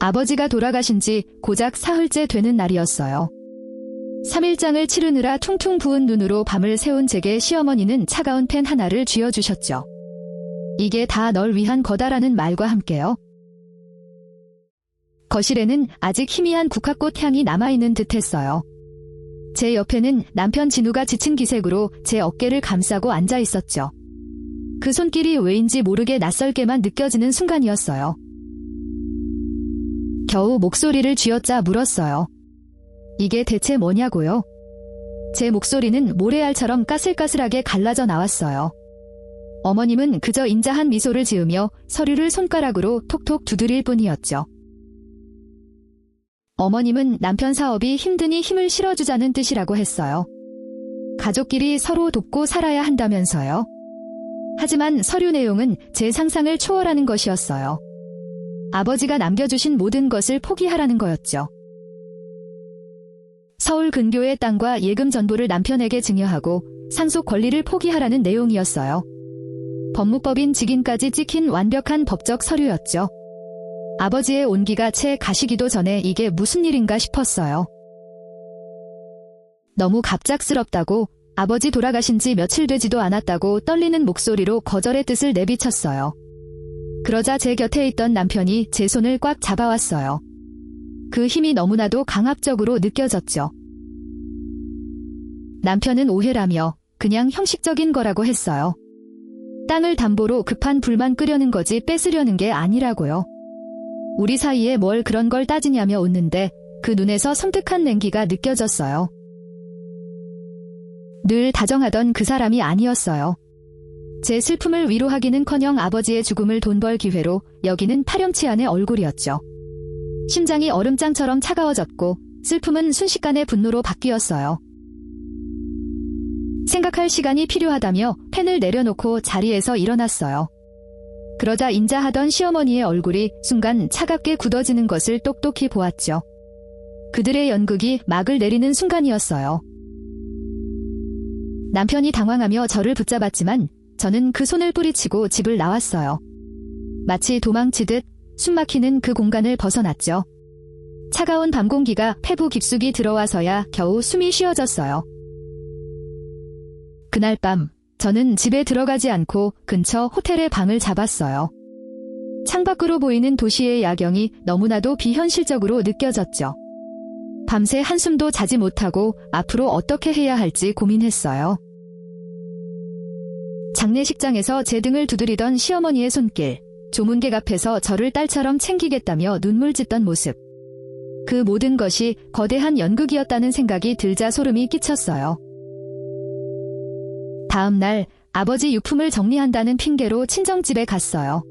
아버지가 돌아가신 지 고작 사흘째 되는 날이었어요. 3일장을 치르느라 퉁퉁 부은 눈으로 밤을 새운 제게 시어머니는 차가운 펜 하나를 쥐어주셨죠. 이게 다 널 위한 거다라는 말과 함께요. 거실에는 아직 희미한 국화꽃 향이 남아있는 듯했어요. 제 옆에는 남편 진우가 지친 기색으로 제 어깨를 감싸고 앉아 있었죠. 그 손길이 왜인지 모르게 낯설게만 느껴지는 순간이었어요. 겨우 목소리를 쥐어짜 물었어요. 이게 대체 뭐냐고요? 제 목소리는 모래알처럼 까슬까슬하게 갈라져 나왔어요. 어머님은 그저 인자한 미소를 지으며 서류를 손가락으로 톡톡 두드릴 뿐이었죠. 어머님은 남편 사업이 힘드니 힘을 실어주자는 뜻이라고 했어요. 가족끼리 서로 돕고 살아야 한다면서요. 하지만 서류 내용은 제 상상을 초월하는 것이었어요. 아버지가 남겨주신 모든 것을 포기하라는 거였죠. 서울 근교의 땅과 예금 전부를 남편에게 증여하고 상속 권리를 포기하라는 내용이었어요. 법무법인 직인까지 찍힌 완벽한 법적 서류였죠. 아버지의 온기가 채 가시기도 전에 이게 무슨 일인가 싶었어요. 너무 갑작스럽다고, 아버지 돌아가신 지 며칠 되지도 않았다고 떨리는 목소리로 거절의 뜻을 내비쳤어요. 그러자 제 곁에 있던 남편이 제 손을 꽉 잡아왔어요. 그 힘이 너무나도 강압적으로 느껴졌죠. 남편은 오해라며 그냥 형식적인 거라고 했어요. 땅을 담보로 급한 불만 끄려는 거지 뺏으려는 게 아니라고요. 우리 사이에 뭘 그런 걸 따지냐며 웃는데 그 눈에서 섬뜩한 냉기가 느껴졌어요. 늘 다정하던 그 사람이 아니었어요. 제 슬픔을 위로하기는커녕 아버지의 죽음을 돈벌 기회로 여기는 파렴치한의 얼굴이었죠. 심장이 얼음장처럼 차가워졌고 슬픔은 순식간에 분노로 바뀌었어요. 생각할 시간이 필요하다며 펜을 내려놓고 자리에서 일어났어요. 그러자 인자하던 시어머니의 얼굴이 순간 차갑게 굳어지는 것을 똑똑히 보았죠. 그들의 연극이 막을 내리는 순간이었어요. 남편이 당황하며 저를 붙잡았지만 저는 그 손을 뿌리치고 집을 나왔어요. 마치 도망치듯 숨막히는 그 공간을 벗어났죠. 차가운 밤 공기가 폐부 깊숙이 들어와서야 겨우 숨이 쉬어졌어요. 그날 밤 저는 집에 들어가지 않고 근처 호텔에 방을 잡았어요. 창밖으로 보이는 도시의 야경이 너무나도 비현실적으로 느껴졌죠. 밤새 한숨도 자지 못하고 앞으로 어떻게 해야 할지 고민했어요. 장례식장에서 제 등을 두드리던 시어머니의 손길, 조문객 앞에서 저를 딸처럼 챙기겠다며 눈물 짓던 모습. 그 모든 것이 거대한 연극이었다는 생각이 들자 소름이 끼쳤어요. 다음 날 아버지 유품을 정리한다는 핑계로 친정집에 갔어요.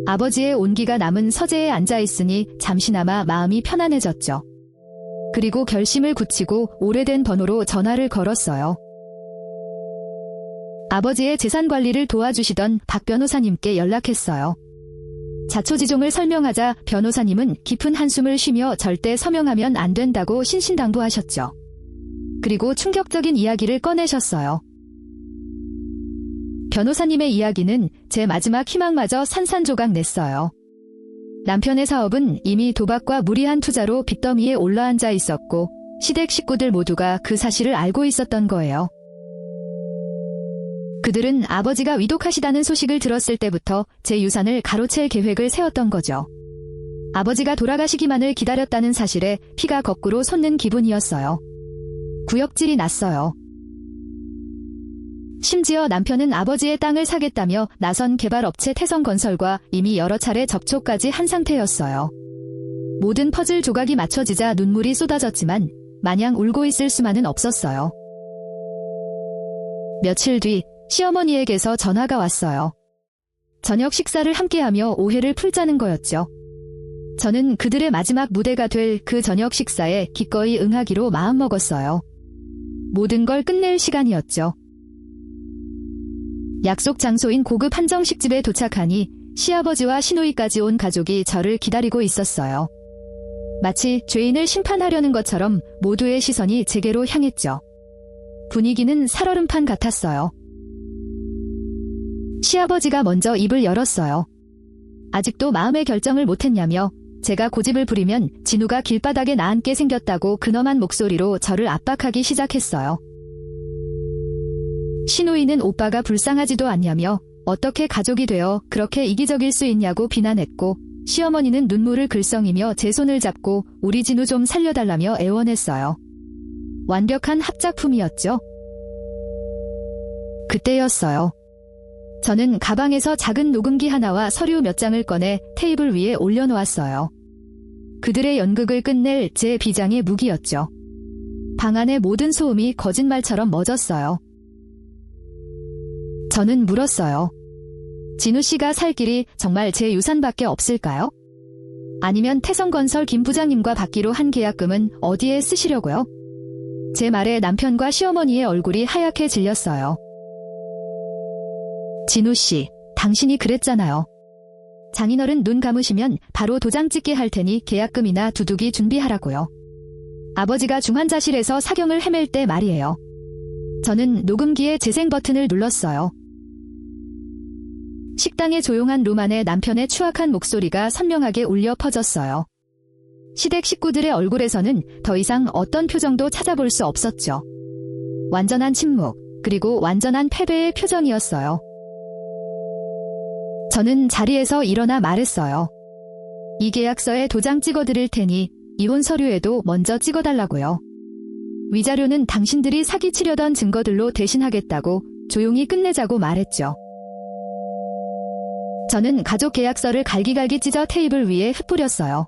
아버지의 온기가 남은 서재에 앉아있으니 잠시나마 마음이 편안해졌죠. 그리고 결심을 굳히고 오래된 번호로 전화를 걸었어요. 아버지의 재산 관리를 도와주시던 박 변호사님께 연락했어요. 자초지종을 설명하자 변호사님은 깊은 한숨을 쉬며 절대 서명하면 안 된다고 신신당부하셨죠. 그리고 충격적인 이야기를 꺼내셨어요. 변호사님의 이야기는 제 마지막 희망마저 산산조각 냈어요. 남편의 사업은 이미 도박과 무리한 투자로 빚더미에 올라앉아 있었고 시댁 식구들 모두가 그 사실을 알고 있었던 거예요. 그들은 아버지가 위독하시다는 소식을 들었을 때부터 제 유산을 가로챌 계획을 세웠던 거죠. 아버지가 돌아가시기만을 기다렸다는 사실에 피가 거꾸로 솟는 기분이었어요. 구역질이 났어요. 심지어 남편은 아버지의 땅을 사겠다며 나선 개발업체 태성건설과 이미 여러 차례 접촉까지 한 상태였어요. 모든 퍼즐 조각이 맞춰지자 눈물이 쏟아졌지만 마냥 울고 있을 수만은 없었어요. 며칠 뒤 시어머니에게서 전화가 왔어요. 저녁 식사를 함께하며 오해를 풀자는 거였죠. 저는 그들의 마지막 무대가 될 그 저녁 식사에 기꺼이 응하기로 마음먹었어요. 모든 걸 끝낼 시간이었죠. 약속 장소인 고급 한정식집에 도착하니 시아버지와 시누이까지 온 가족이 저를 기다리고 있었어요. 마치 죄인을 심판하려는 것처럼 모두의 시선이 제게로 향했죠. 분위기는 살얼음판 같았어요. 시아버지가 먼저 입을 열었어요. 아직도 마음의 결정을 못했냐며 제가 고집을 부리면 진우가 길바닥에 나앉게 생겼다고 근엄한 목소리로 저를 압박하기 시작했어요. 신우이는 오빠가 불쌍하지도 않냐며 어떻게 가족이 되어 그렇게 이기적일 수 있냐고 비난했고, 시어머니는 눈물을 글썽이며 제 손을 잡고 우리 진우 좀 살려달라며 애원했어요. 완벽한 합작품이었죠. 그때였어요. 저는 가방에서 작은 녹음기 하나와 서류 몇 장을 꺼내 테이블 위에 올려놓았어요. 그들의 연극을 끝낼 제 비장의 무기였죠. 방 안의 모든 소음이 거짓말처럼 멎었어요. 저는 물었어요. 진우 씨가 살 길이 정말 제 유산밖에 없을까요? 아니면 태성건설 김 부장님과 받기로 한 계약금은 어디에 쓰시려고요? 제 말에 남편과 시어머니의 얼굴이 하얗게 질렸어요. 진우 씨, 당신이 그랬잖아요. 장인어른 눈 감으시면 바로 도장 찍게 할 테니 계약금이나 두둑이 준비하라고요. 아버지가 중환자실에서 사경을 헤맬 때 말이에요. 저는 녹음기의 재생 버튼을 눌렀어요. 식당의 조용한 룸 안에 남편의 추악한 목소리가 선명하게 울려 퍼졌어요. 시댁 식구들의 얼굴에서는 더 이상 어떤 표정도 찾아볼 수 없었죠. 완전한 침묵, 그리고 완전한 패배의 표정이었어요. 저는 자리에서 일어나 말했어요. 이 계약서에 도장 찍어드릴 테니 이혼 서류에도 먼저 찍어달라고요. 위자료는 당신들이 사기치려던 증거들로 대신하겠다고 조용히 끝내자고 말했죠. 저는 가족 계약서를 갈기갈기 찢어 테이블 위에 흩뿌렸어요.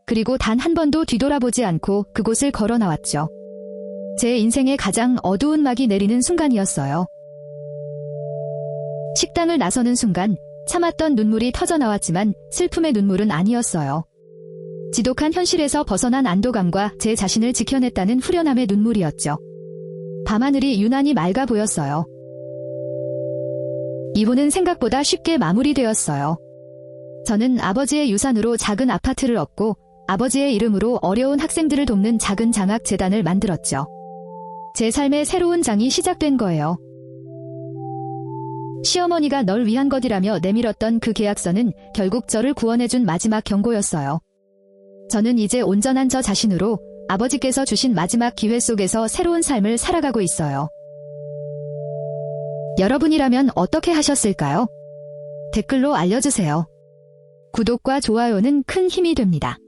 그리고 단 한 번도 뒤돌아보지 않고 그곳을 걸어 나왔죠. 제 인생의 가장 어두운 막이 내리는 순간이었어요. 식당을 나서는 순간 참았던 눈물이 터져 나왔지만 슬픔의 눈물은 아니었어요. 지독한 현실에서 벗어난 안도감과 제 자신을 지켜냈다는 후련함의 눈물이었죠. 밤하늘이 유난히 맑아 보였어요. 이혼은 생각보다 쉽게 마무리되었어요. 저는 아버지의 유산으로 작은 아파트를 얻고 아버지의 이름으로 어려운 학생들을 돕는 작은 장학재단을 만들었죠. 제 삶의 새로운 장이 시작된 거예요. 시어머니가 널 위한 것이라며 내밀었던 그 계약서는 결국 저를 구원해준 마지막 경고였어요. 저는 이제 온전한 저 자신으로 아버지께서 주신 마지막 기회 속에서 새로운 삶을 살아가고 있어요. 여러분이라면 어떻게 하셨을까요? 댓글로 알려주세요. 구독과 좋아요는 큰 힘이 됩니다.